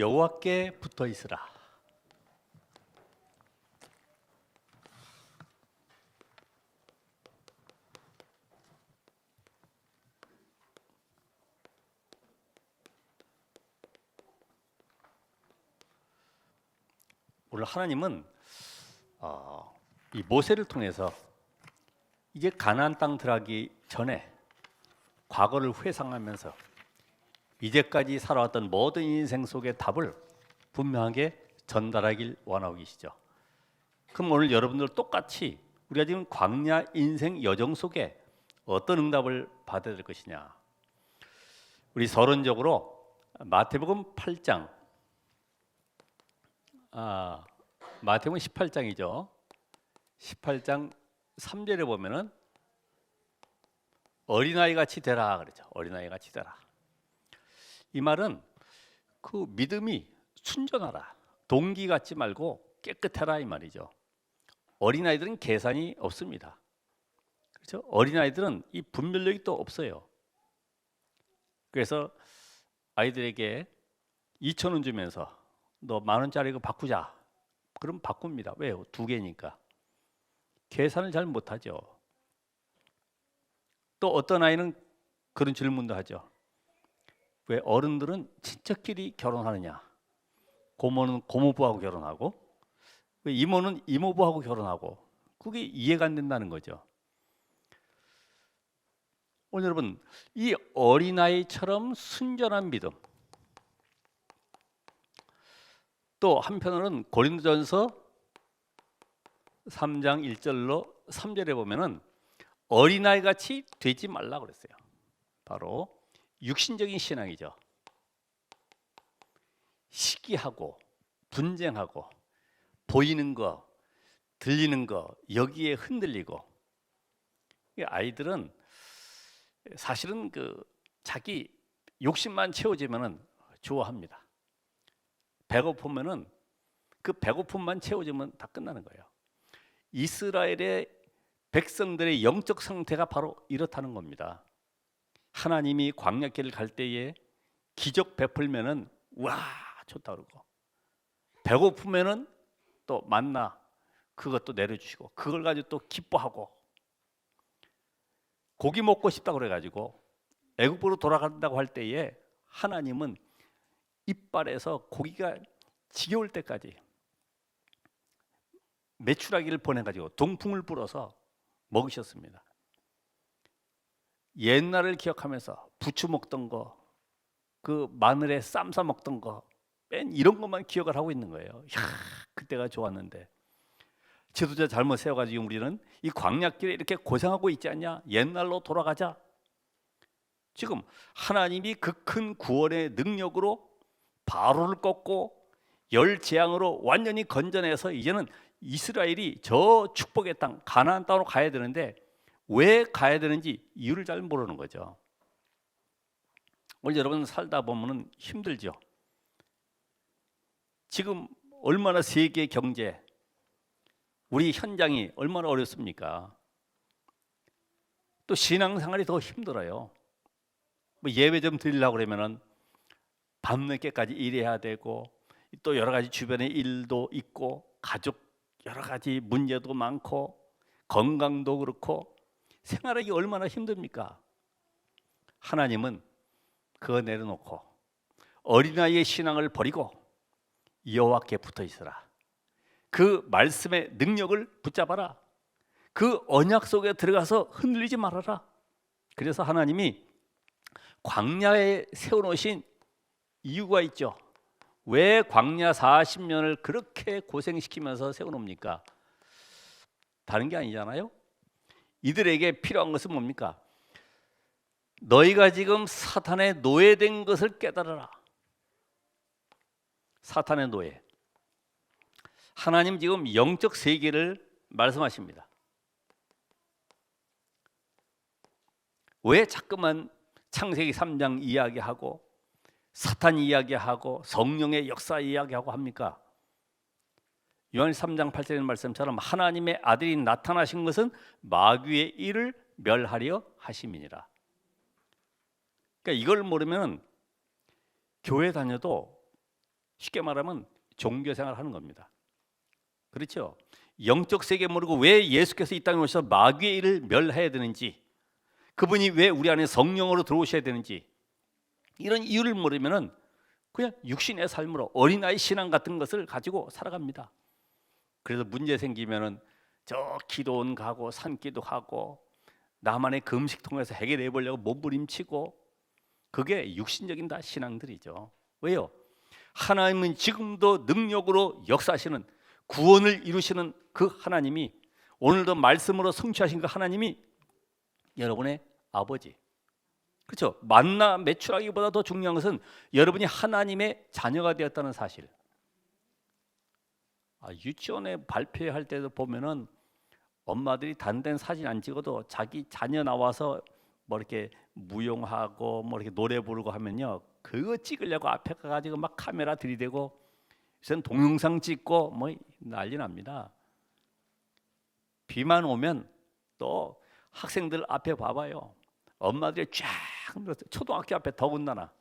여호와께 붙어 있으라. 오늘 하나님은 이 모세를 통해서 이제 가나안 땅 들어가기 전에 과거를 회상하면서 이제까지 살아왔던 모든 인생 속의 답을 분명하게 전달하길 원하고 계시죠. 그럼 오늘 여러분들 똑같이 우리가 지금 광야 인생 여정 속에 어떤 응답을 받아야 될 것이냐. 우리 서론적으로 마태복음 8장, 마태복음 18장이죠. 18장 3절에 보면은 어린아이 같이 되라 그러죠. 어린아이 같이 되라. 이 말은 그 믿음이 순전하라, 동기 같지 말고 깨끗해라 이 말이죠. 어린아이들은 계산이 없습니다. 그렇죠? 어린아이들은 이 분별력이 또 없어요. 그래서 아이들에게 2,000원 주면서 너 10,000원짜리 이거 바꾸자. 그럼 바꿉니다. 왜요? 2개니까. 계산을 잘 못하죠. 또 어떤 아이는 그런 질문도 하죠. 왜 어른들은 친척끼리 결혼하느냐? 고모는 고모부하고 결혼하고, 왜 이모는 이모부하고 결혼하고, 그게 이해가 안 된다는 거죠. 오늘 여러분, 이 어린아이처럼 순전한 믿음, 또 한편으로는 고린도전서 3장 1절로 3절에 보면은 어린아이 같이 되지 말라 그랬어요. 바로 육신적인 신앙이죠. 시기하고 분쟁하고 보이는 거, 들리는 거 여기에 흔들리고, 아이들은 사실은 그 자기 욕심만 채워지면은 좋아합니다. 배고프면은 그 배고픔만 채워지면 다 끝나는 거예요. 이스라엘의 백성들의 영적 상태가 바로 이렇다는 겁니다. 하나님이 광야길을 갈 때에 기적 베풀면은 와 좋다 그러고, 배고프면은 또 만나 그것도 내려주시고, 그걸 가지고 또 기뻐하고, 고기 먹고 싶다 그래가지고 애굽으로 돌아간다고 할 때에 하나님은 이빨에서 고기가 지겨울 때까지 메추라기를 보내가지고 동풍을 불어서 먹으셨습니다. 옛날을 기억하면서 부추 먹던 거, 그 마늘에 쌈 싸 먹던 거, 맨 이런 것만 기억을 하고 있는 거예요. 야, 그때가 좋았는데. 지도자 잘못 세워가지고 우리는 이 광야길에 이렇게 고생하고 있지 않냐? 옛날로 돌아가자. 지금 하나님이 그 큰 구원의 능력으로 바로를 꺾고 열 재앙으로 완전히 건져내서 이제는 이스라엘이 저 축복의 땅 가나안 땅으로 가야 되는데 왜 가야 되는지 이유를 잘 모르는 거죠. 오늘 여러분 살다 보면은 힘들죠. 지금 얼마나 세계 경제, 우리 현장이 얼마나 어렵습니까? 또 신앙생활이 더 힘들어요. 뭐 예배 좀 드리려고 그러면은 밤늦게까지 일해야 되고, 또 여러 가지 주변에 일도 있고, 가족 여러 가지 문제도 많고, 건강도 그렇고, 생활하기 얼마나 힘듭니까? 하나님은 그거 내려놓고 어린아이의 신앙을 버리고 여호와께 붙어 있으라. 그 말씀의 능력을 붙잡아라. 그 언약 속에 들어가서 흔들리지 말아라. 그래서 하나님이 광야에 세워놓으신 이유가 있죠. 왜 광야 40년을 그렇게 고생시키면서 세워놓습니까? 다른 게 아니잖아요. 이들에게 필요한 것은 뭡니까? 너희가 지금 사탄의 노예된 것을 깨달아라. 사탄의 노예. 하나님 지금 영적 세계를 말씀하십니다. 왜 자꾸만 창세기 3장 이야기하고 사탄 이야기하고 성령의 역사 이야기하고 합니까? 요한 3장 8절의 말씀처럼 하나님의 아들이 나타나신 것은 마귀의 일을 멸하려 하심이니라. 그러니까 이걸 모르면 교회 다녀도 쉽게 말하면 종교 생활을 하는 겁니다. 그렇죠? 영적 세계 모르고 왜 예수께서 이 땅에 오셔서 마귀의 일을 멸해야 되는지, 그분이 왜 우리 안에 성령으로 들어오셔야 되는지, 이런 이유를 모르면은 그냥 육신의 삶으로 어린아이 신앙 같은 것을 가지고 살아갑니다. 그래서 문제 생기면은 저 기도원 가고 산기도 하고 나만의 금식 통해서 해결해 보려고 몸부림치고, 그게 육신적인 다 신앙들이죠. 왜요? 하나님은 지금도 능력으로 역사하시는, 구원을 이루시는 그 하나님이, 오늘도 말씀으로 성취하신 그 하나님이 여러분의 아버지. 그렇죠? 만나 매출하기보다 더 중요한 것은 여러분이 하나님의 자녀가 되었다는 사실. 유치원에 발표할 때도 보면은 엄마들이 단된 사진 안 찍어도 자기 자녀 나와서 뭐 이렇게 무용하고 뭐 이렇게 노래 부르고 하면요, 그거 찍으려고 앞에 가가지고 막 카메라 들이대고 우선 동영상 찍고 뭐 난리 납니다. 비만 오면 또 학생들 앞에 봐봐요. 엄마들이 쫙 늘었어요. 초등학교 앞에 더군다나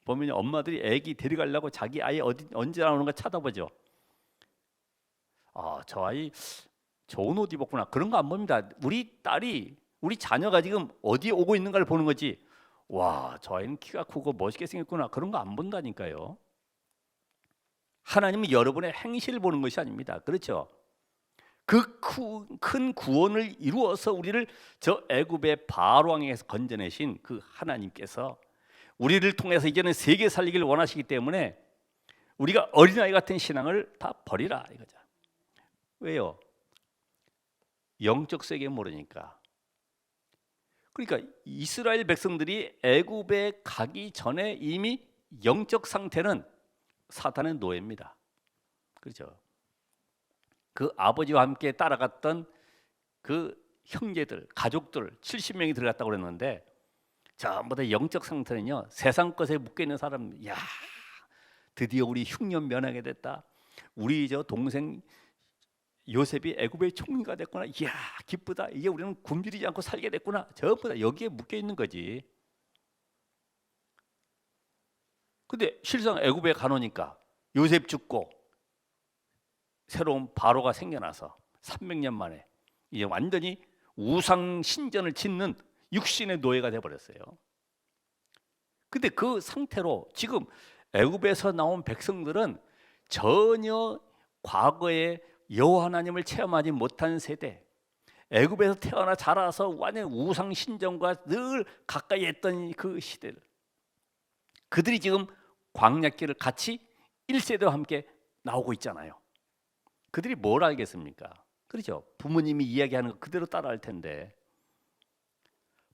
보면 엄마들이 아기 데려가려고 자기 아이 언제 나오는가 쳐다보죠. 저 아이 좋은 옷 입었구나, 그런 거 안 봅니다. 우리 딸이, 우리 자녀가 지금 어디에 오고 있는가를 보는 거지, 와, 저 아이는 키가 크고 멋있게 생겼구나, 그런 거 안 본다니까요. 하나님은 여러분의 행실을 보는 것이 아닙니다. 그렇죠? 그 큰 구원을 이루어서 우리를 저 애굽의 바로 왕에서 건져내신 그 하나님께서 우리를 통해서 이제는 세계 살리기를 원하시기 때문에 우리가 어린아이 같은 신앙을 다 버리라 이거죠. 왜요? 영적 세계 모르니까. 그러니까 이스라엘 백성들이 애굽에 가기 전에 이미 영적 상태는 사탄의 노예입니다. 그렇죠? 그 아버지와 함께 따라갔던 그 형제들, 가족들 70명이 들어갔다고 그랬는데 전부 다 영적 상태는요, 세상 것에 묶여 있는 사람. 야, 드디어 우리 흉년 면하게 됐다. 우리 저 동생 요셉이 애굽의 총리가 됐구나. 이야, 기쁘다. 이제 우리는 굶주리지 않고 살게 됐구나. 전부 다 여기에 묶여 있는 거지. 근데 실상 애굽에 가놓으니까 요셉 죽고 새로운 바로가 생겨나서 300년 만에 이제 완전히 우상 신전을 짓는 육신의 노예가 돼버렸어요. 근데 그 상태로 지금 애굽에서 나온 백성들은 전혀 과거에 여호와 하나님을 체험하지 못한 세대, 애굽에서 태어나 자라서 완전 우상 신전과 늘 가까이 했던 그 시대를, 그들이 지금 광야길을 같이 1세대와 함께 나오고 있잖아요. 그들이 뭘 알겠습니까? 그렇죠? 부모님이 이야기하는 거 그대로 따라할 텐데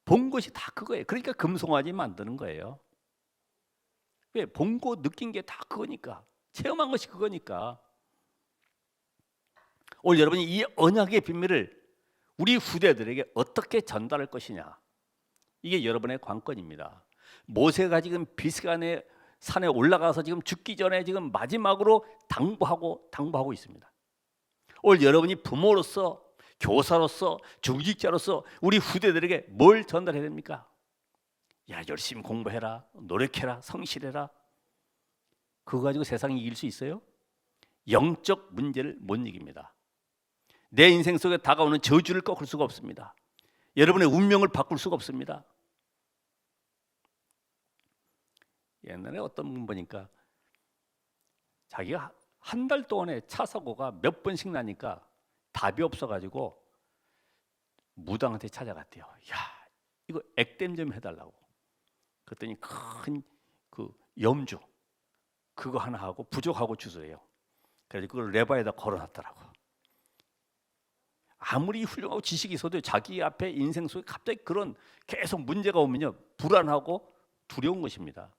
본 것이 다 그거예요. 그러니까 금송아지 만드는 거예요. 왜? 본 거 느낀 게 다 그거니까, 체험한 것이 그거니까. 오늘 여러분이 이 언약의 비밀을 우리 후대들에게 어떻게 전달할 것이냐, 이게 여러분의 관건입니다. 모세가 지금 비스간의 산에 올라가서 지금 죽기 전에 지금 마지막으로 당부하고 있습니다. 오늘 여러분이 부모로서, 교사로서, 중직자로서 우리 후대들에게 뭘 전달해야 됩니까? 야, 열심히 공부해라, 노력해라, 성실해라. 그거 가지고 세상이 이길 수 있어요? 영적 문제를 못 이깁니다. 내 인생 속에 다가오는 저주를 꺾을 수가 없습니다. 여러분의 운명을 바꿀 수가 없습니다. 옛날에 어떤 분 보니까 자기가 한 달 동안에 차 사고가 몇 번씩 나니까 답이 없어가지고 무당한테 찾아갔대요. 야, 이거 액땜 좀 해달라고. 그랬더니 큰 그 염주 그거 하나 하고 부족하고 주소래요. 그래서 그걸 레바에다 걸어놨더라고. 아무리 훌륭하고 지식이 있어도 자기 앞에 인생 속에 갑자기 그런 계속 문제가 오면요, 불안하고 두려운 것입니다.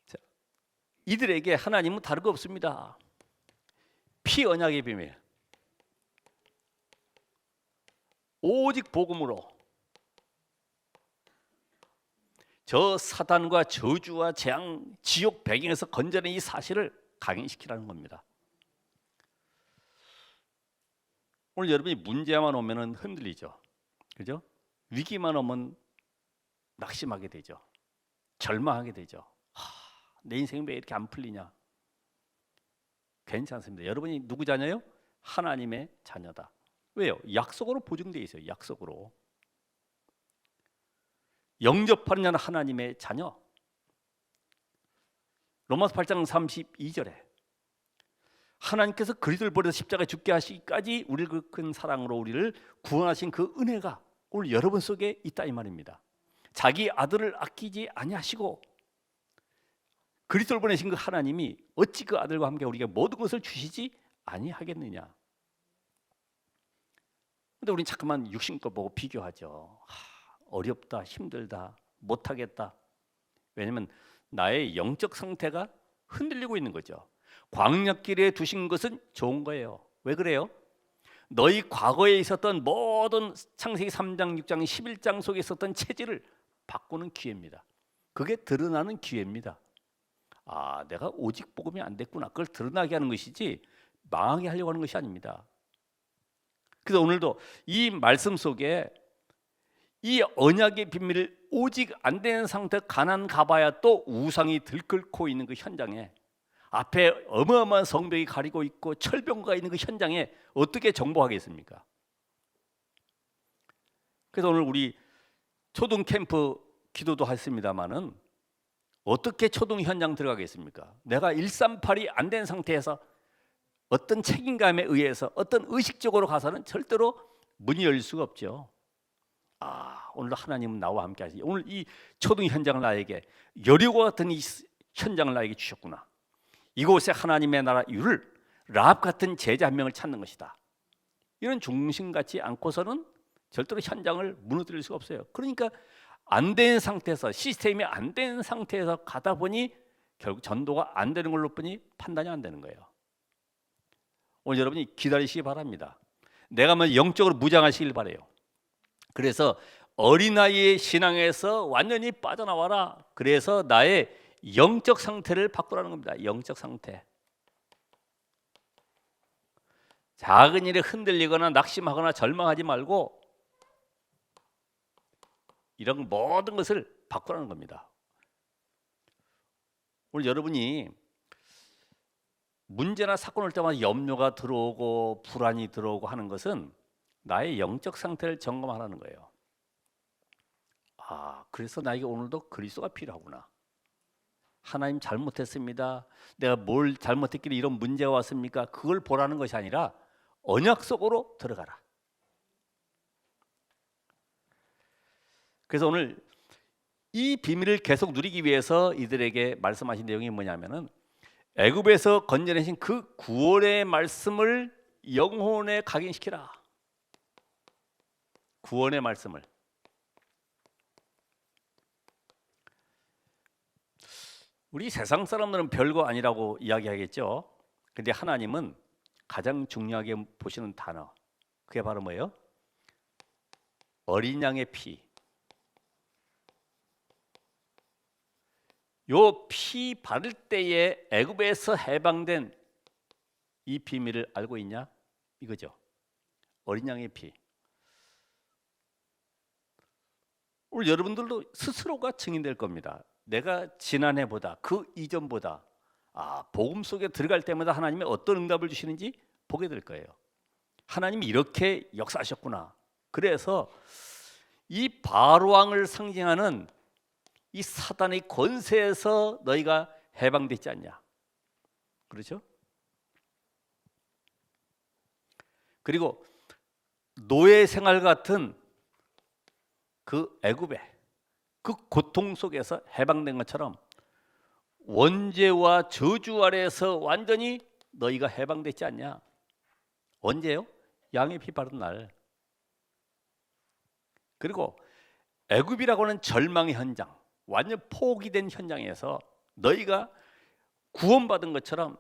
자, 이들에게 하나님은 다른 거 없습니다. 피 언약의 비밀, 오직 복음으로 저 사단과 저주와 재앙, 지옥 배경에서 건져낸 이 사실을 각인시키라는 겁니다. 오늘 여러분이 문제만 오면은 흔들리죠, 그죠? 위기만 오면 낙심하게 되죠, 절망하게 되죠. 내 인생이 왜 이렇게 안 풀리냐? 괜찮습니다. 여러분이 누구 자녀요? 하나님의 자녀다. 왜요? 약속으로 보증되어 있어요. 약속으로. 영접하는 자는 하나님의 자녀. 로마서 8장 32절에 하나님께서 그리스도를 버려서 십자가에 죽게 하시기까지 우리를 그 큰 사랑으로 우리를 구원하신 그 은혜가 오늘 여러분 속에 있다 이 말입니다. 자기 아들을 아끼지 아니하시고 그리스도를 보내신 그 하나님이 어찌 그 아들과 함께 우리에게 모든 것을 주시지 아니하겠느냐. 근데 우리는 자꾸만 육신 거 보고 비교하죠. 어렵다, 힘들다, 못하겠다. 왜냐하면 나의 영적 상태가 흔들리고 있는 거죠. 광야길에 두신 것은 좋은 거예요. 왜 그래요? 너희 과거에 있었던 모든 창세기 3장, 6장, 11장 속에 있었던 체질을 바꾸는 기회입니다. 그게 드러나는 기회입니다. 아, 내가 오직 복음이 안 됐구나. 그걸 드러나게 하는 것이지 망하게 하려고 하는 것이 아닙니다. 그래서 오늘도 이 말씀 속에 이 언약의 비밀을 오직 안 되는 상태 가난 가봐야 또 우상이 들끓고 있는 그 현장에 앞에 어마어마한 성벽이 가리고 있고 철병가 있는 그 현장에 어떻게 정복하겠습니까? 그래서 오늘 우리 초등 캠프 기도도 했습니다마는 어떻게 초등 현장 들어가겠습니까? 내가 138이 안 된 상태에서 어떤 책임감에 의해서 어떤 의식적으로 가서는 절대로 문이 열릴 수가 없죠. 아, 오늘 하나님은 나와 함께 하시. 오늘 이 초등 현장을 나에게 여리고 같은 이 현장을 나에게 주셨구나. 이곳에 하나님의 나라 이루를 라합 같은 제자 한 명을 찾는 것이다. 이런 중심 갖지 않고서는 절대로 현장을 무너뜨릴 수가 없어요. 그러니까 안 된 상태에서 시스템이 안 된 상태에서 가다 보니 결국 전도가 안 되는 걸로 뿐이 판단이 안 되는 거예요. 오늘 여러분이 기다리시기 바랍니다. 내가 뭐 영적으로 무장하시길 바라요. 그래서 어린아이의 신앙에서 완전히 빠져나와라. 그래서 나의 영적 상태를 바꾸라는 겁니다. 영적 상태. 작은 일에 흔들리거나 낙심하거나 절망하지 말고 이런 모든 것을 바꾸라는 겁니다. 오늘 여러분이 문제나 사건 올 때마다 염려가 들어오고 불안이 들어오고 하는 것은 나의 영적 상태를 점검하라는 거예요. 아, 그래서 나에게 오늘도 그리스도가 필요하구나. 하나님 잘못했습니다. 내가 뭘 잘못했길래 이런 문제가 왔습니까? 그걸 보라는 것이 아니라 언약 속으로 들어가라. 그래서 오늘 이 비밀을 계속 누리기 위해서 이들에게 말씀하신 내용이 뭐냐면은 애굽에서 건져내신 그 구원의 말씀을 영혼에 각인시키라. 구원의 말씀을. 우리 세상 사람들은 별거 아니라고 이야기하겠죠. 근데 하나님은 가장 중요하게 보시는 단어, 그게 바로 뭐예요? 어린 양의 피. 요 피 바를 때에 애굽에서 해방된 이 비밀을 알고 있냐? 이거죠. 어린 양의 피. 오늘 여러분들도 스스로가 증인될 겁니다. 내가 지난해보다 그 이전보다 복음 속에 들어갈 때마다 하나님이 어떤 응답을 주시는지 보게 될 거예요. 하나님이 이렇게 역사하셨구나. 그래서 이 바로왕을 상징하는 이 사단의 권세에서 너희가 해방되지 않냐. 그렇죠? 그리고 노예 생활 같은 그 애굽의 그 고통 속에서 해방된 것처럼 원죄와 저주 아래에서 완전히 너희가 해방되지 않냐. 언제요? 양의 피 바른 날. 그리고 애굽이라고 하는 절망의 현장, 완전 포기된 현장에서 너희가 구원받은 것처럼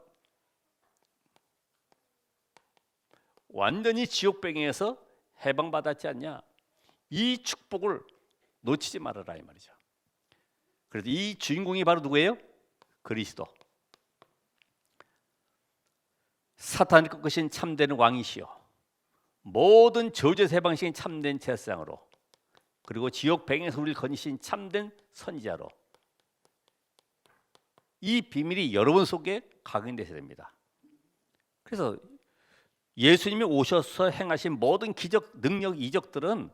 완전히 지옥병에서 해방받았지 않냐. 이 축복을 놓치지 말아라 이 말이죠. 그래서 이 주인공이 바로 누구예요? 그리스도. 사탄을 꺾으신 참된 왕이시요 모든 저주에서 해방시킨 참된 제사장으로, 그리고 지옥 병에서 우리를 건지신 참된 선지자로 이 비밀이 여러분 속에 각인되셔야 됩니다. 그래서 예수님이 오셔서 행하신 모든 기적, 능력, 이적들은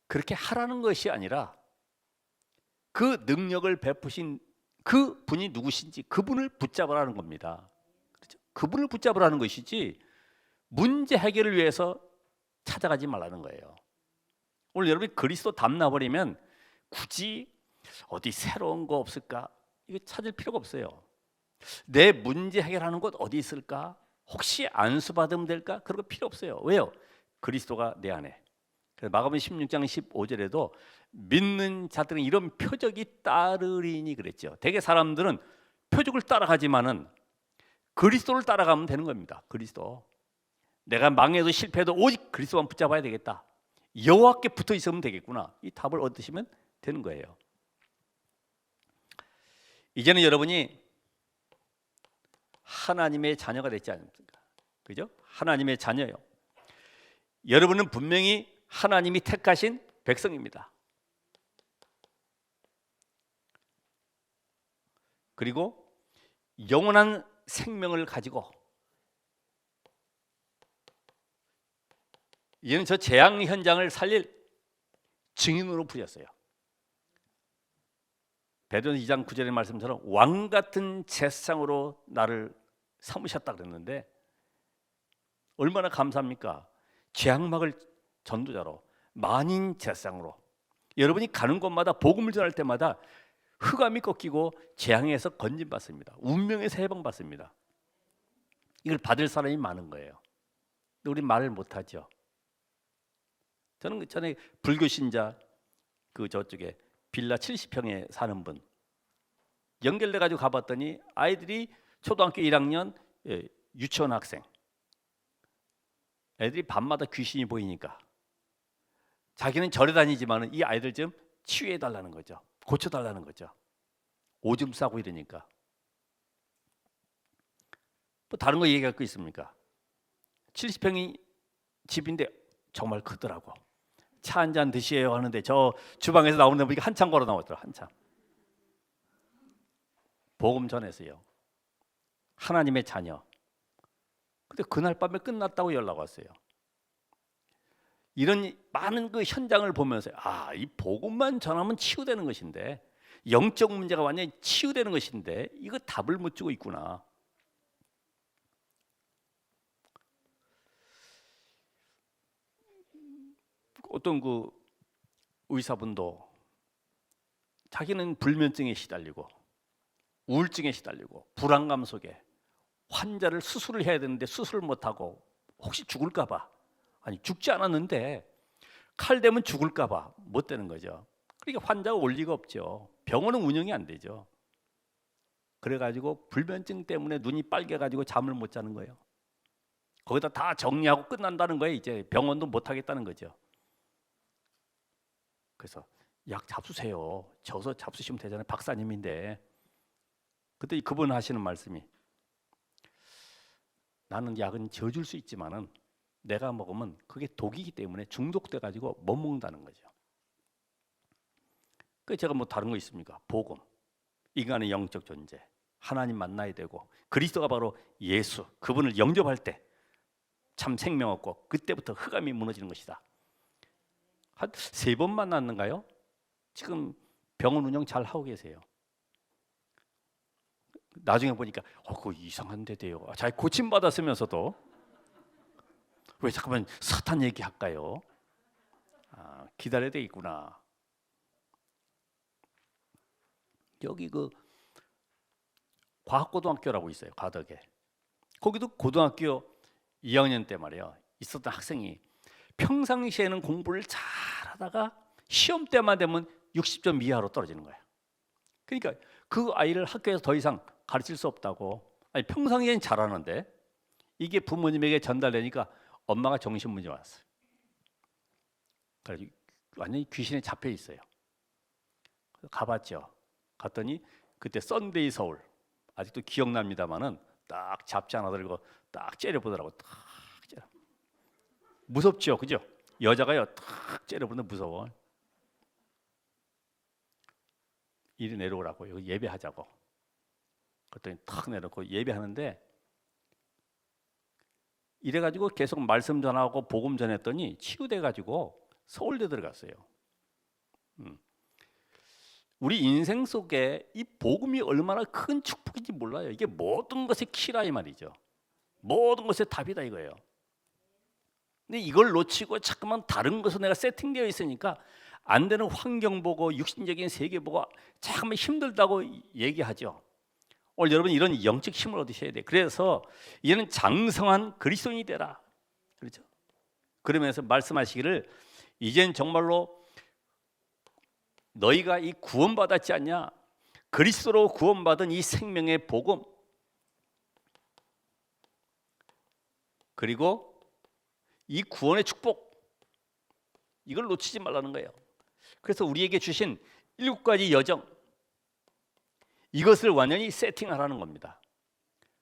그렇게 하라는 것이 아니라 그 능력을 베푸신 그 분이 누구신지 그분을 붙잡으라는 겁니다. 그렇죠? 그분을 붙잡으라는 것이지 문제 해결을 위해서 찾아가지 말라는 거예요. 오늘 여러분이 그리스도 담나버리면 굳이 어디 새로운 거 없을까? 이거 찾을 필요가 없어요. 내 문제 해결하는 곳 어디 있을까? 혹시 안수받으면 될까? 그런 거 필요 없어요. 왜요? 그리스도가 내 안에. 그래서 마가복음 16장 15절에도 믿는 자들은 이런 표적이 따르리니 그랬죠. 대개 사람들은 표적을 따라가지만은 그리스도를 따라가면 되는 겁니다. 그리스도. 내가 망해도 실패해도 오직 그리스도만 붙잡아야 되겠다. 여호와께 붙어 있으면 되겠구나. 이 답을 얻으시면 되는 거예요. 이제는 여러분이 하나님의 자녀가 됐지 않습니까? 그죠? 하나님의 자녀요. 여러분은 분명히 하나님이 택하신 백성입니다. 그리고 영원한 생명을 가지고 이제는 저 재앙 현장을 살릴 증인으로 부렸어요. 베드로전 2장 9절의 말씀처럼 왕 같은 제사장으로 나를 삼으셨다 그랬는데 얼마나 감사합니까? 재앙막을 전도자로 만인 제사장으로 여러분이 가는 곳마다 복음을 전할 때마다 흑암이 꺾이고 재앙에서 건진받습니다. 운명에서 해방받습니다. 이걸 받을 사람이 많은 거예요. 근데 우리 말을 못하죠. 저는 전에 불교 신자 그 저쪽에 빌라 70평에 사는 분 연결돼 가지고 가봤더니 아이들이 초등학교 1학년 유치원 학생 애들이 밤마다 귀신이 보이니까 자기는 절에 다니지만 이 아이들 좀 치유해 달라는 거죠. 고쳐 달라는 거죠. 오줌 싸고 이러니까 뭐 다른 거 얘기할 거 있습니까? 70평이 집인데 정말 크더라고. 차 한 잔 드시에요 하는데 저 주방에서 나오는 데 보니까 한참 걸어 나왔더라. 한참. 복음 전해서요. 하나님의 자녀. 근데 그날 밤에 끝났다고 연락 왔어요. 이런 많은 그 현장을 보면서 이 복음만 전하면 치유되는 것인데 영적 문제가 완전히 치유되는 것인데 이거 답을 못 주고 있구나. 어떤 그 의사분도 자기는 불면증에 시달리고 우울증에 시달리고 불안감 속에 환자를 수술을 해야 되는데 수술을 못하고 혹시 죽을까 봐 아니 죽지 않았는데 칼 대면 죽을까 봐 못 되는 거죠. 그러니까 환자가 올 리가 없죠. 병원은 운영이 안 되죠. 그래가지고 불면증 때문에 눈이 빨개가지고 잠을 못 자는 거예요. 거기다 다 정리하고 끝난다는 거예요. 이제 병원도 못 하겠다는 거죠. 그래서 약 잡수세요. 저서 잡수시면 되잖아요. 박사님인데. 그때 그분 하시는 말씀이 나는 약은 져줄 수 있지만은 내가 먹으면 그게 독이기 때문에 중독돼 가지고 못 먹는다는 거죠. 그 제가 뭐 다른 거 있습니까? 복음, 인간의 영적 존재, 하나님 만나야 되고 그리스도가 바로 예수, 그분을 영접할 때 참 생명 없고 그때부터 흑암이 무너지는 것이다. 한 3번 만났는가요? 지금 병원 운영 잘 하고 계세요. 나중에 보니까 그거 이상한 데 돼요. 잘 고침 받았으면서도 왜 잠깐만 사탄 얘기할까요? 기다려야 되겠구나. 여기 그 과학고등학교라고 있어요. 가덕에. 거기도 고등학교 2학년 때 말이에요. 있었던 학생이 평상시에는 공부를 잘하다가 시험 때만 되면 60점 이하로 떨어지는 거예요. 그러니까 그 아이를 학교에서 더 이상 가르칠 수 없다고. 아니 평상시에는 잘하는데 이게 부모님에게 전달되니까 엄마가 정신문제 왔어요. 그래서 완전히 귀신에 잡혀 있어요. 가봤죠. 갔더니 그때 썬데이 서울 아직도 기억납니다만은 딱 잡지 하나 들고 딱 째려보더라고. 딱 째려. 무섭죠, 그죠? 여자가요, 딱 째려보는 무서워. 이리 내려오라고 여기 예배하자고. 그랬더니 탁 내놓고 예배하는데 이래가지고 계속 말씀 전하고 복음 전했더니 치유돼가지고 서울대 들어갔어요. 우리 인생 속에 이 복음이 얼마나 큰 축복인지 몰라요. 이게 모든 것의 키라 이 말이죠. 모든 것의 답이다 이거예요. 근데 이걸 놓치고 자꾸만 다른 것으로 내가 세팅되어 있으니까 안 되는 환경 보고 육신적인 세계 보고 자꾸만 힘들다고 얘기하죠. 오늘 여러분 이런 영적 힘을 얻으셔야 돼요. 그래서 이제는 장성한 그리스도인이 되라. 그렇죠? 그러면서 말씀하시기를 이젠 정말로 너희가 이 구원받았지 않냐? 그리스도로 구원받은 이 생명의 복음 그리고 이 구원의 축복 이걸 놓치지 말라는 거예요. 그래서 우리에게 주신 7가지 여정 이것을 완전히 세팅하라는 겁니다.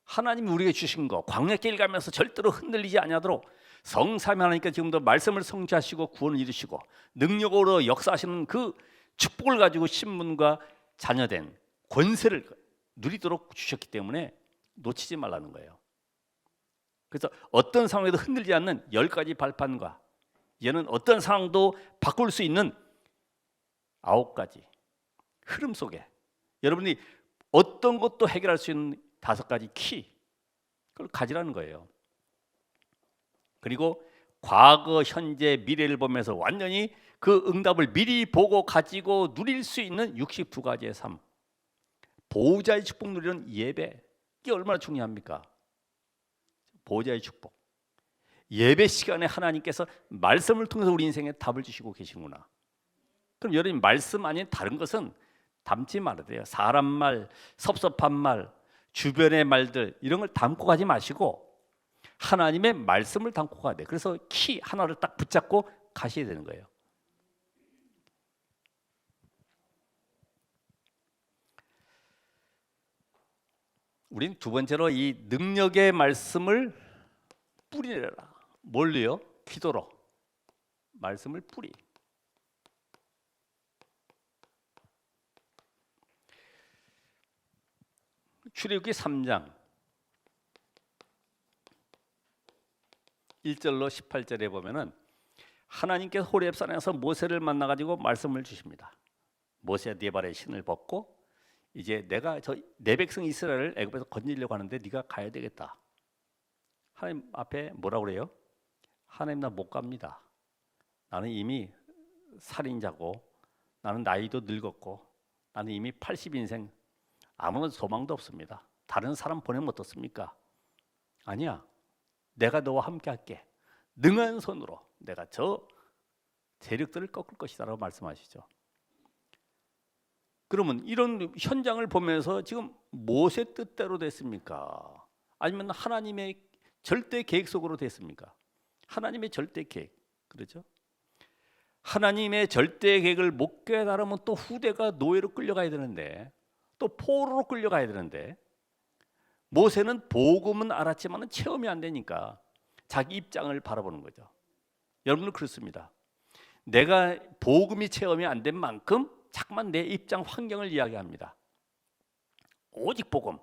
하나님이 우리에게 주신 거 광야길 가면서 절대로 흔들리지 아니하도록 성삼위 하나님께 지금도 말씀을 성취하시고 구원을 이루시고 능력으로 역사하시는 그 축복을 가지고 신분과 자녀된 권세를 누리도록 주셨기 때문에 놓치지 말라는 거예요. 그래서 어떤 상황에도 흔들리지 않는 10가지 발판과 얘는 어떤 상황도 바꿀 수 있는 9가지 흐름 속에 여러분이 어떤 것도 해결할 수 있는 5가지 키 그걸 가지라는 거예요. 그리고 과거, 현재, 미래를 보면서 완전히 그 응답을 미리 보고 가지고 누릴 수 있는 62가지의 삶 보호자의 축복 누리는 예배 이게 얼마나 중요합니까? 보호자의 축복 예배 시간에 하나님께서 말씀을 통해서 우리 인생에 답을 주시고 계시구나. 그럼 여러분 말씀 아닌 다른 것은 담지 말아야 돼요. 사람 말, 섭섭한 말, 주변의 말들 이런 걸 담고 가지 마시고 하나님의 말씀을 담고 가야 돼요. 그래서 키 하나를 딱 붙잡고 가셔야 되는 거예요. 우린 두 번째로 이 능력의 말씀을 뿌리내라. 뭘로요? 기도로. 말씀을 뿌리. 출애굽기 3장 1절로 18절에 보면은 하나님께서 호렙산에서 모세를 만나 가지고 말씀을 주십니다. 모세가 네 발의 신을 벗고 이제 내가 내 백성 이스라엘을 애굽에서 건지려고 하는데 네가 가야 되겠다. 하나님 앞에 뭐라고 그래요? 하나님 나 못 갑니다. 나는 이미 살인자고 나는 나이도 늙었고 나는 이미 80인생 아무런 소망도 없습니다. 다른 사람 보내면 어떻습니까? 아니야. 내가 너와 함께 할게. 능한 손으로 내가 저 세력들을 꺾을 것이다라고 말씀하시죠. 그러면 이런 현장을 보면서 지금 모세 뜻대로 됐습니까? 아니면 하나님의 절대 계획 속으로 됐습니까? 하나님의 절대 계획. 그렇죠? 하나님의 절대 계획을 못 깨달으면 또 후대가 노예로 끌려가야 되는데 또 포로로 끌려가야 되는데 모세는 복음은 알았지만 체험이 안 되니까 자기 입장을 바라보는 거죠. 여러분은 그렇습니다. 내가 복음이 체험이 안 된 만큼 자꾸만 내 입장 환경을 이야기합니다. 오직 복음.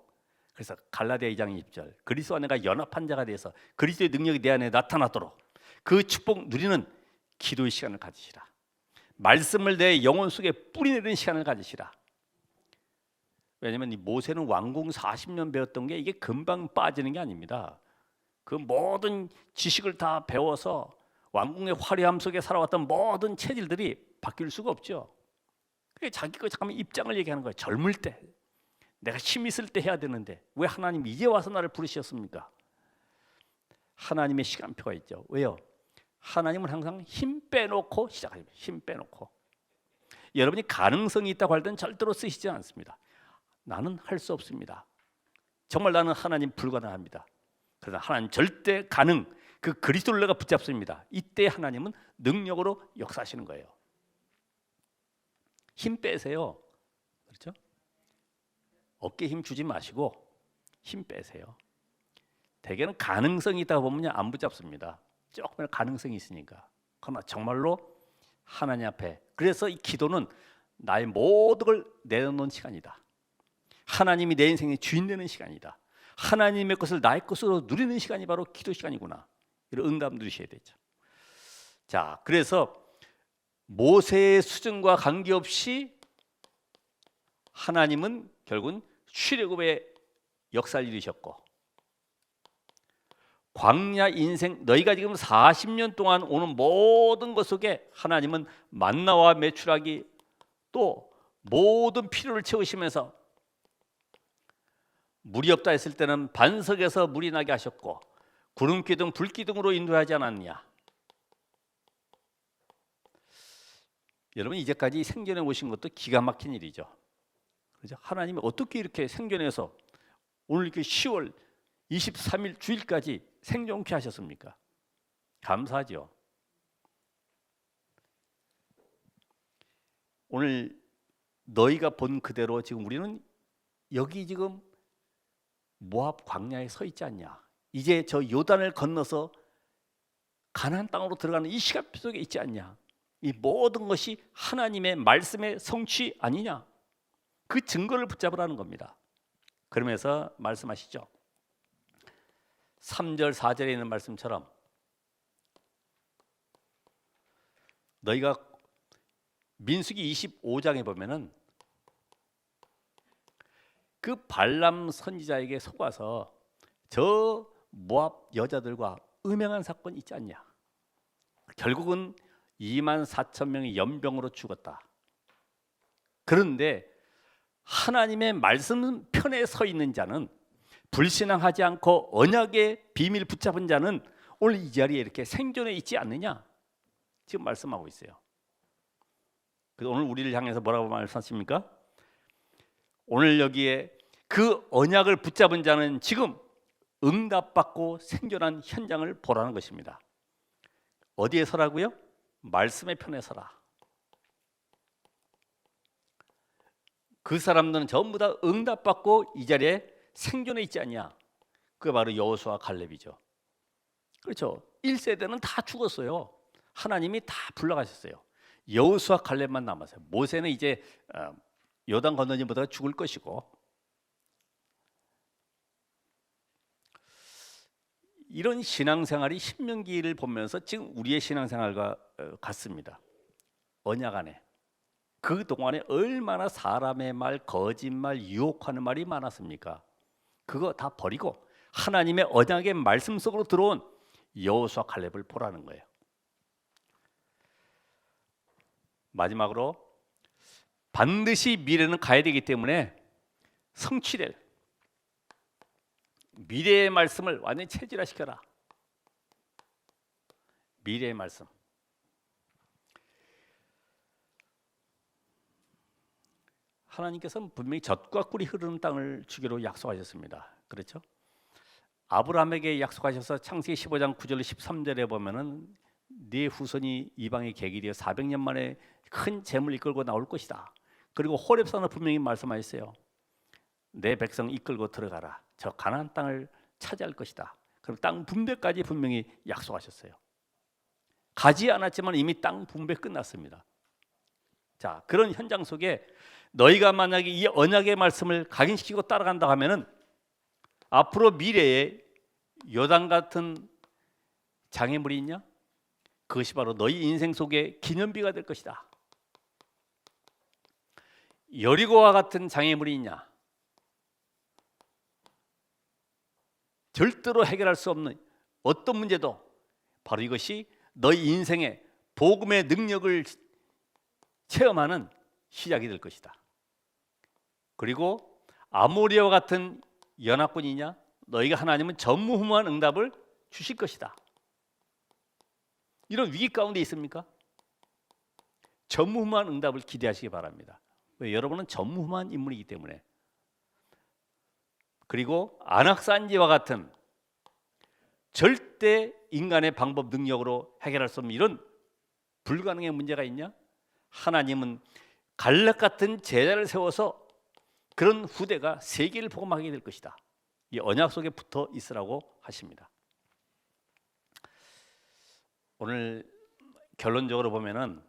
그래서 갈라디아 2장 20절 그리스도와 내가 연합한 자가 돼서 그리스도의 능력이 내 안에 나타나도록 그 축복 누리는 기도의 시간을 가지시라. 말씀을 내 영혼 속에 뿌리내리는 시간을 가지시라. 왜냐하면 이 모세는 왕궁 40년 배웠던 게 이게 금방 빠지는 게 아닙니다. 그 모든 지식을 다 배워서 왕궁의 화려함 속에 살아왔던 모든 체질들이 바뀔 수가 없죠. 그게 자기가 잠깐만 입장을 얘기하는 거예요. 젊을 때 내가 힘 있을 때 해야 되는데 왜 하나님 이제 와서 나를 부르셨습니까? 하나님의 시간표가 있죠. 왜요? 하나님은 항상 힘 빼놓고 시작합니다. 힘 빼놓고 여러분이 가능성이 있다고 할 때는 절대로 쓰시지 않습니다. 나는 할 수 없습니다. 정말 나는 하나님 불가능합니다. 그러나 하나님 절대 가능 그 그리스도를 내가 붙잡습니다. 이때 하나님은 능력으로 역사하시는 거예요. 힘 빼세요. 그렇죠? 어깨 힘 주지 마시고 힘 빼세요. 대개는 가능성이 있다고 보면 안 붙잡습니다. 조금은 가능성이 있으니까. 그러나 정말로 하나님 앞에 그래서 이 기도는 나의 모든 걸 내놓는 시간이다. 하나님이 내 인생의 주인 되는 시간이다. 하나님의 것을 나의 것으로 누리는 시간이 바로 기도 시간이구나. 이런 응답 누리셔야 되죠. 자, 그래서 모세의 수준과 관계없이 하나님은 결국은 출애굽의 역사를 이루셨고, 광야 인생 너희가 지금 40년 동안 오는 모든 것 속에 하나님은 만나와 메추라기 또 모든 필요를 채우시면서 물이 없다 했을 때는 반석에서 물이 나게 하셨고 구름기둥 불기둥으로 인도하지 않았느냐. 여러분 이제까지 생전에 오신 것도 기가 막힌 일이죠. 그렇죠? 하나님이 어떻게 이렇게 생전에서 오늘 이렇게 10월 23일 주일까지 생존케 하셨습니까? 감사하죠. 오늘 너희가 본 그대로 지금 우리는 여기 지금 모압 광야에 서 있지 않냐. 이제 저 요단을 건너서 가나안 땅으로 들어가는 이 시간 속에 있지 않냐. 이 모든 것이 하나님의 말씀의 성취 아니냐. 그 증거를 붙잡으라는 겁니다. 그러면서 말씀하시죠. 3절 4절에 있는 말씀처럼 너희가 민수기 25장에 보면은 그 발람 선지자에게 속아서 저 모압 여자들과 음행한 사건이 있지 않냐. 결국은 2만 4천 명이 연병으로 죽었다. 그런데 하나님의 말씀 편에 서 있는 자는, 불신앙하지 않고 언약의 비밀 붙잡은 자는 오늘 이 자리에 이렇게 생존해 있지 않느냐. 지금 말씀하고 있어요. 그래서 오늘 우리를 향해서 뭐라고 말씀하십니까? 오늘 여기에 그 언약을 붙잡은 자는 지금 응답받고 생존한 현장을 보라는 것입니다. 어디에 서라고요? 말씀의 편에 서라. 그 사람들은 전부 다 응답받고 이 자리에 생존해 있지 않냐. 그게 바로 여호수아 갈렙이죠. 그렇죠. 1세대는 다 죽었어요. 하나님이 다 불러가셨어요. 여호수아 갈렙만 남았어요. 모세는 이제 요단 건너지보다 죽을 것이고, 이런 신앙생활이 신명기를 보면서 지금 우리의 신앙생활과 같습니다. 언약 안에 그 동안에 얼마나 사람의 말, 거짓말, 유혹하는 말이 많았습니까? 그거 다 버리고 하나님의 언약의 말씀 속으로 들어온 여호수아 갈렙을 보라는 거예요. 마지막으로 반드시 미래는 가야 되기 때문에 성취될 미래의 말씀을 완전히 체질화시켜라. 미래의 말씀. 하나님께서는 분명히 젖과 꿀이 흐르는 땅을 주기로 약속하셨습니다. 그렇죠? 아브라함에게 약속하셔서 창세기 15장 9절 13절에 보면은 네 후손이 이방의 객이 되어 400년 만에 큰 재물 이끌고 나올 것이다. 그리고 호렙산을 분명히 말씀하셨어요. 내 백성 이끌고 들어가라. 저 가나안 땅을 차지할 것이다. 그럼 땅 분배까지 분명히 약속하셨어요. 가지 않았지만 이미 땅 분배 끝났습니다. 자, 그런 현장 속에 너희가 만약에 이 언약의 말씀을 각인시키고 따라간다 하면은 앞으로 미래에 요단 같은 장애물이 있냐? 그것이 바로 너희 인생 속에 기념비가 될 것이다. 여리고와 같은 장애물이 있냐? 절대로 해결할 수 없는 어떤 문제도 바로 이것이 너희 인생의 복음의 능력을 체험하는 시작이 될 것이다. 그리고 아모리와 같은 연합군이냐? 너희가 하나님은 전무후무한 응답을 주실 것이다. 이런 위기 가운데 있습니까? 전무후무한 응답을 기대하시기 바랍니다. 왜? 여러분은 전무후무한 인물이기 때문에. 그리고 안악산지와 같은 절대 인간의 방법 능력으로 해결할 수 없는 이런 불가능의 문제가 있냐? 하나님은 갈렙 같은 제자를 세워서 그런 후대가 세계를 복음하게 될 것이다. 이 언약 속에 붙어 있으라고 하십니다. 오늘 결론적으로 보면은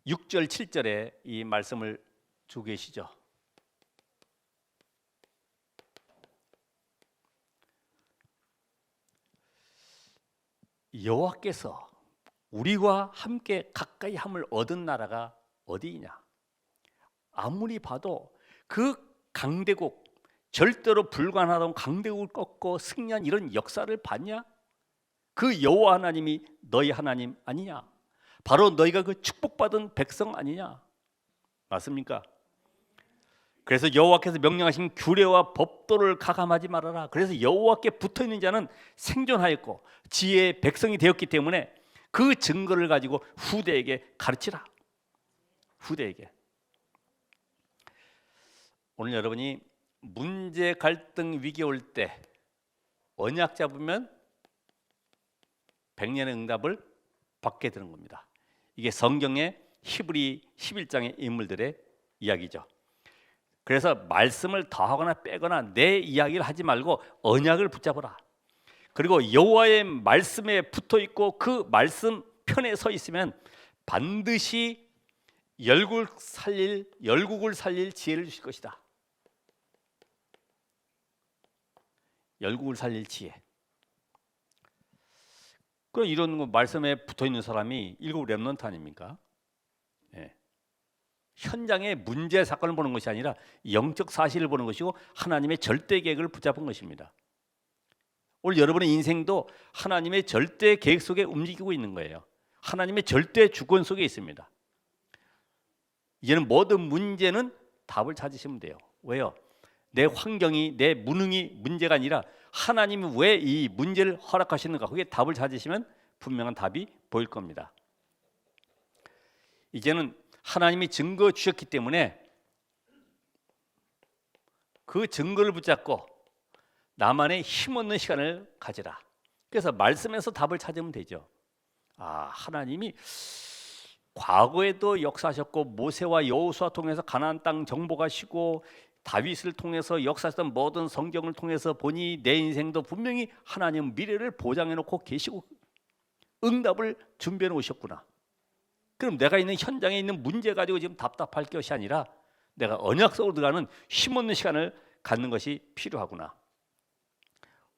6절 7절에 이 말씀을 주고 계시죠. 여호와께서 우리와 함께 가까이 함을 얻은 나라가 어디이냐? 아무리 봐도 그 강대국, 절대로 불가능하던 강대국을 꺾고 승리한 이런 역사를 봤냐? 그 여호와 하나님이 너희 하나님 아니냐? 바로 너희가 그 축복받은 백성 아니냐? 맞습니까? 그래서 여호와께서 명령하신 규례와 법도를 가감하지 말아라. 그래서 여호와께 붙어있는 자는 생존하였고 지혜의 백성이 되었기 때문에 그 증거를 가지고 후대에게 가르치라. 후대에게. 오늘 여러분이 문제, 갈등, 위기 올 때 언약 잡으면 100년의 응답을 받게 되는 겁니다. 이게 성경의 히브리 11장의 인물들의 이야기죠. 그래서 말씀을 더하거나 빼거나 내 이야기를 하지 말고 언약을 붙잡아라. 그리고 여호와의 말씀에 붙어 있고 그 말씀 편에 서 있으면 반드시 열국을 살릴 지혜를 주실 것이다. 열국을 살릴 지혜. 그럼 이런 말씀에 붙어 있는 사람이 일곱 렘넌트 아닙니까? 예. 현장의 문제 사건을 보는 것이 아니라 영적 사실을 보는 것이고 하나님의 절대 계획을 붙잡은 것입니다. 오늘 여러분의 인생도 하나님의 절대 계획 속에 움직이고 있는 거예요. 하나님의 절대 주권 속에 있습니다. 이제는 모든 문제는 답을 찾으시면 돼요. 왜요? 내 환경이, 내 무능이 문제가 아니라 하나님이 왜 이 문제를 허락하시는가, 그게 답을 찾으시면 분명한 답이 보일 겁니다. 이제는 하나님이 증거 주셨기 때문에 그 증거를 붙잡고 나만의 힘없는 시간을 가지라. 그래서 말씀에서 답을 찾으면 되죠. 아, 하나님이 과거에도 역사하셨고 모세와 여호수아 통해서 가나안 땅 정복하시고 다윗을 통해서 역사했던 모든 성경을 통해서 보니 내 인생도 분명히 하나님 미래를 보장해 놓고 계시고 응답을 준비해 놓으셨구나. 그럼 내가 있는 현장에 있는 문제 가지고 지금 답답할 것이 아니라 내가 언약 속으로 들어가는 힘없는 시간을 갖는 것이 필요하구나.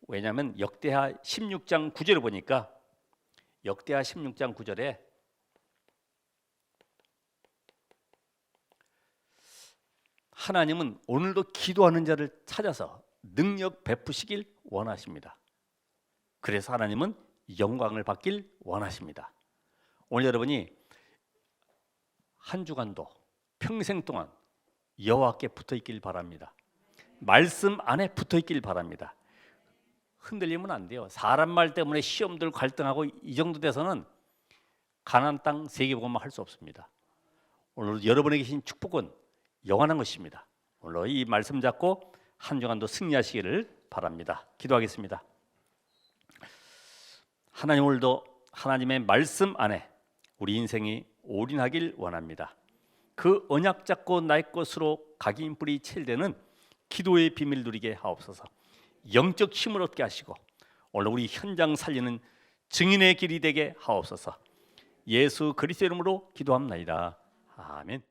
왜냐하면 역대하 16장 9절을 보니까 역대하 16장 9절에 하나님은 오늘도 기도하는 자를 찾아서 능력 베푸시길 원하십니다. 그래서 하나님은 영광을 받길 원하십니다. 오늘 여러분이 한 주간도 평생 동안 여호와께 붙어 있길 바랍니다. 말씀 안에 붙어 있길 바랍니다. 흔들리면 안 돼요. 사람 말 때문에 시험들 갈등하고 이 정도 돼서는 가나안 땅 세계복음만 할 수 없습니다. 오늘 여러분에게 계신 축복은 영원한 것입니다. 오늘 이 말씀 잡고 한 주간도 승리하시기를 바랍니다. 기도하겠습니다. 하나님, 오늘도 하나님의 말씀 안에 우리 인생이 올인하길 원합니다. 그 언약 잡고 나의 것으로 각인 뿌리 첼되는 기도의 비밀 누리게 하옵소서. 영적 힘을 얻게 하시고 오늘 우리 현장 살리는 증인의 길이 되게 하옵소서. 예수 그리스도 이름으로 기도합나이다. 아멘.